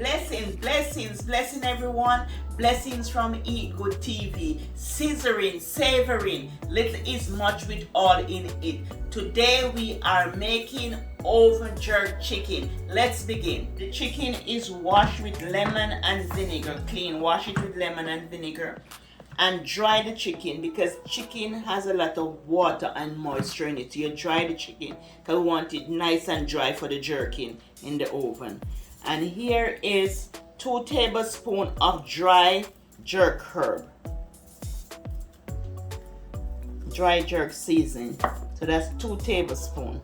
Blessing everyone. Blessings from Eat Good TV. Scissoring, savoring, little is much with all in it. Today we are making oven jerk chicken. Let's begin. The chicken is washed with lemon and vinegar. Clean, wash it with lemon and vinegar. And dry the chicken because chicken has a lot of water and moisture in it. So you dry the chicken because we want it nice and dry for the jerking in the oven. And here is 2 tablespoons of dry jerk herb. Dry jerk seasoning. So that's 2 tablespoons.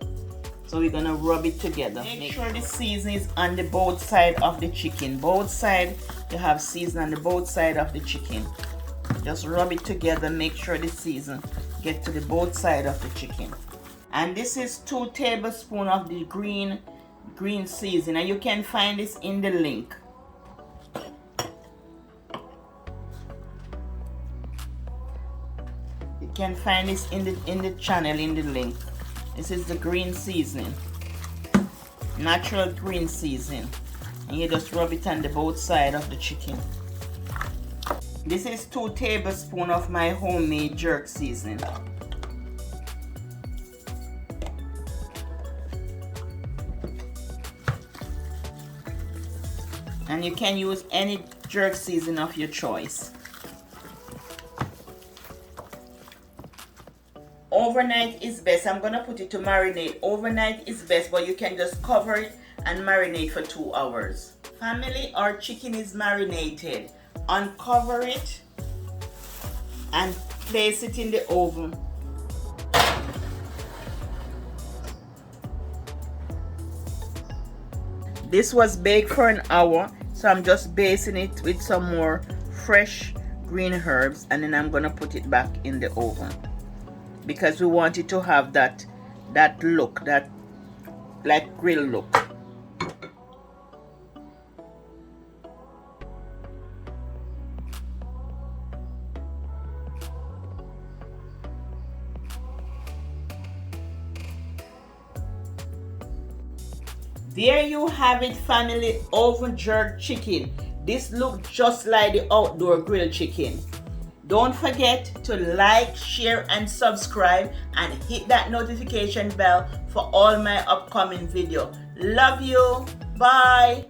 So we're gonna rub it together. Make sure the seasoning is on the both side of the chicken. Both sides, you have seasoning on the both side of the chicken. Just rub it together, make sure the season get to the both side of the chicken. And this is 2 tablespoons of the green seasoning, and you can find this in the link. You can find this in the channel in the link. This is the green seasoning, natural green seasoning, and you just rub it on the both side of the chicken. This is 2 tablespoons of my homemade jerk seasoning. And you can use any jerk seasoning of your choice. Overnight is best. I'm gonna put it to marinate. Overnight is best, but you can just cover it and marinate for 2 hours. Family, our chicken is marinated. Uncover it and place it in the oven. This was baked for an hour, so I'm just basting it with some more fresh green herbs, and then I'm gonna put it back in the oven because we want it to have that look, that like grill look. There you have it, family, oven jerk chicken. This looks just like the outdoor grilled chicken. Don't forget to like, share, and subscribe, and hit that notification bell for all my upcoming videos. Love you. Bye.